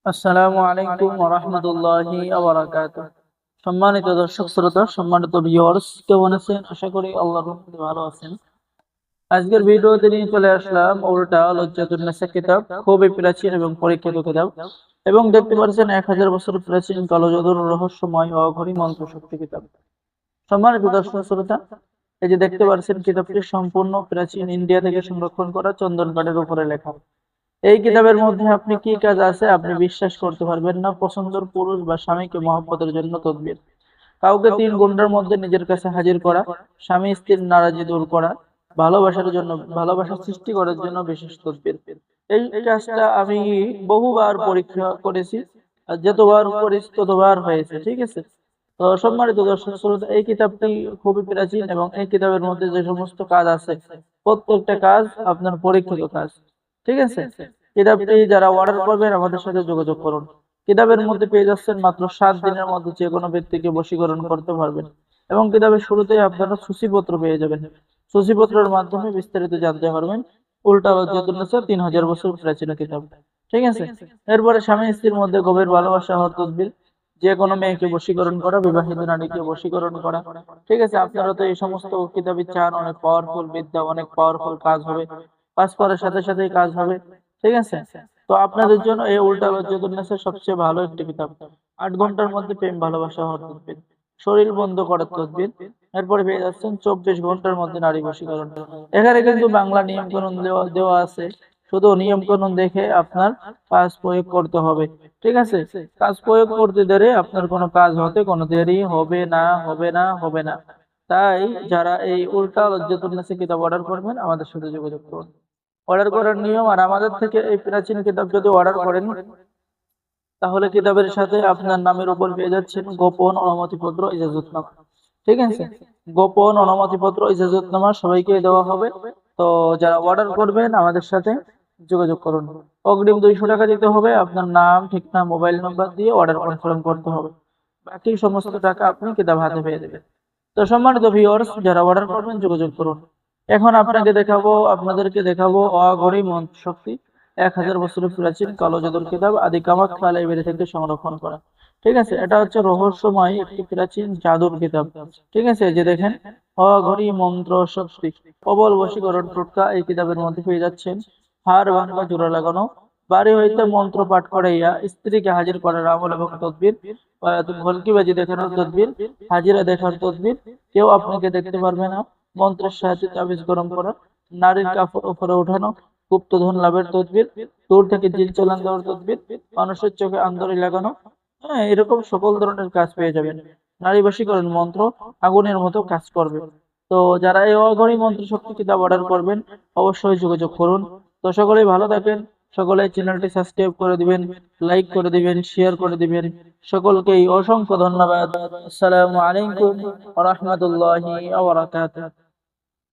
আসসালামু আলাইকুম ওয়া রাহমাতুল্লাহি ওয়া বারাকাতুহু। সম্মানিত দর্শক শ্রোতা, সম্মানিত ভিউয়ার্স, কেমন আছেন? আশা করি আল্লাহর রহমতে ভালো আছেন। আজকের ভিডিওতে নিয়ে চলে আসলাম উল্টা লজ্জাতুন নেসা কিতাব, খুবই প্রাচীন এবং পরীক্ষিত কিতাব। এবং দেখতে পাচ্ছেন 1000 বছর প্রাচীন কালোজাদুর রহস্যময় অঘরী মন্ত্র শক্তি কিতাব। সম্মানিত দর্শক শ্রোতা, এই যে দেখতে পাচ্ছেন কিতাবটি সম্পূর্ণ প্রাচীন ইন্ডিয়া থেকে সংরক্ষণ করা চন্দন কাঠের উপরে লেখা। এই কিতাবের মধ্যে আপনি কি কাজ আছে আপনি বিশ্বাস করতে পারবেন না। পছন্দের পুরুষ বা স্বামীকে মহব্বতের জন্য তদবির, কাউকে 3 ঘন্টার মধ্যে নিজের কাছে হাজির করা, স্বামী স্ত্রীর নারাজি দূর করা, ভালোবাসার জন্য, ভালোবাসা সৃষ্টি করার জন্য বিশেষ তদবির। এই কাজটা আমি বহুবার পরীক্ষা করেছি, আর যতবার করেছি ততবার হয়েছে। ঠিক আছে, তো সম্মানিত দর্শক শ্রোতা, এই কিতাবটি খুবই প্রাচীন এবং এই কিতাবের মধ্যে যে সমস্ত কাজ আছে প্রত্যেকটা কাজ আপনার পরীক্ষিত কাজ। ঠিক আছে, কিতাবটি যারা অর্ডার করবেন আমাদের সাথে যোগাযোগ করুন। কিতাবের মধ্যে পেয়ে যাচ্ছেন মাত্র 7 দিনের মধ্যে যে কোনো ব্যক্তিকে বশীকরণ করতে পারবেন। এবং কিতাবের শুরুতেই আপনারা সূচিপত্র পেয়ে যাবেন। সূচিপত্রের মাধ্যমে বিস্তারিত জানতে পারবেন। উল্টা লজ্জাতুন্নেসা 3000 বছর প্রাচীন কিতাব। ঠিক আছে, এরপরে স্বামী স্ত্রীর মধ্যে গভীর ভালোবাসা হওয়ার তদবির, যে কোনো মেয়েকে বশীকরণ করা, বিবাহিত নারীকে বশীকরণ করা। ঠিক আছে, আপনারা তো এই সমস্ত কিতাবই চান, অনেক পাওয়ারফুল বিদ্যা, অনেক পাওয়ারফুল কাজ হবে, পাস করার সাথে সাথেই কাজ হবে। ঠিক আছে, তো আপনাদের জন্য এই উল্টা লজ্জাতুন্নেসা সবচেয়ে ভালো একটি কিতাব। 8 ঘন্টার মধ্যে প্রেম ভালোবাসা হওয়ার তদবির, শরীর বন্ধ করার তদবির। এরপরে পেয়ে যাচ্ছেন 24 ঘন্টার মধ্যে নারী বশীকরণ। এখানে কিন্তু বাংলা নিয়ম কানুন দেওয়া দেওয়া আছে, শুধু নিয়ম কানুন দেখে আপনার কাজ প্রয়োগ করতে হবে। ঠিক আছে, কাজ প্রয়োগ করতে দেরি আপনার কোনো কাজ হতে কোনো দেরি হবে না, হবে না, হবে না। তাই যারা এই উল্টা লজ্জাতুন্নেসা কিতাব অর্ডার করবেন আমাদের সাথে যোগাযোগ করুন। অর্ডার করার নিয়ম, আর আমাদের থেকে এই প্রাচীন কিতাব যদি অর্ডার করেন তাহলে কিতাবের সাথে আপনার নামের উপর পেয়ে যাচ্ছেন গোপন অনুমতিপত্র, ইজাজতনামা। ঠিক আছে, গোপন অনুমতিপত্র ইজাজতনামা সবাইকে দেওয়া হবে। তো যারা অর্ডার করবেন আমাদের সাথে যোগাযোগ করুন। অগ্রিম 200 টাকা দিতে হবে, আপনার নাম, ঠিকানা, মোবাইল নাম্বার দিয়ে অর্ডার কনফার্ম করতে হবে। বাকি সমস্ত টাকা আপনি কিতাব হাতে পেয়ে দেবেন। তো সম্মানিত ভিউয়ার্স, যারা অর্ডার করবেন যোগাযোগ করুন। এখন আপনাদেরকে দেখাবো অঘরী মন্ত্র শক্তি, 1000 বছরের প্রাচীন কালো জাদুর কিতাব, আদি কামাখ্যা লাইব্রেরি থেকে সংরক্ষণ করা। ঠিক আছে, এটা হচ্ছে রহস্যময় একটি প্রাচীন জাদুর কিতাব। ঠিক আছে, এই যে দেখেন, অঘরী মন্ত্র শক্তি, প্রবল বশীকরণ টোটকা এই কিতাবের মধ্যে পেয়ে যাচ্ছেন। হার ভাঙা জোড়া লাগানো, বাড়ি হইতে মন্ত্র পাঠ করাইয়া স্ত্রীকে হাজির করার আমল এবং তদবির, ভলকিবাজি দেখানোর তদবির, হাজিরা দেখার তদবির, কেউ আপনাকে দেখতে পারবে না, মন্ত্রের সাহায্যে তাবিজ গরম করা, নারীর কাপড় উপরে ওঠানো, গুপ্তধন লাভের তদবির, দূর থেকে জিন চালান দেওয়ার তদবির, মানুষের চোখে আন্দরি লাগানো। হ্যাঁ, এরকম সকল ধরনের কাজ পেয়ে যাবেন। নারী বশীকরণ মন্ত্র আগুনের মতো কাজ করবে। তো যারা এই অঘরী মন্ত্র শক্তি কিতাব অর্ডার করবেন অবশ্যই যোগাযোগ করুন। তো সকলেই ভালো থাকেন, সকলে চ্যানেলটি সাবস্ক্রাইব করে দিবেন, লাইক করে দিবেন, শেয়ার করে দিবেন। সকলকেই অসংখ্য ধন্যবাদ। আসসালামু আলাইকুম ওয়া রাহমাতুল্লাহি ওয়া বারাকাতুহু।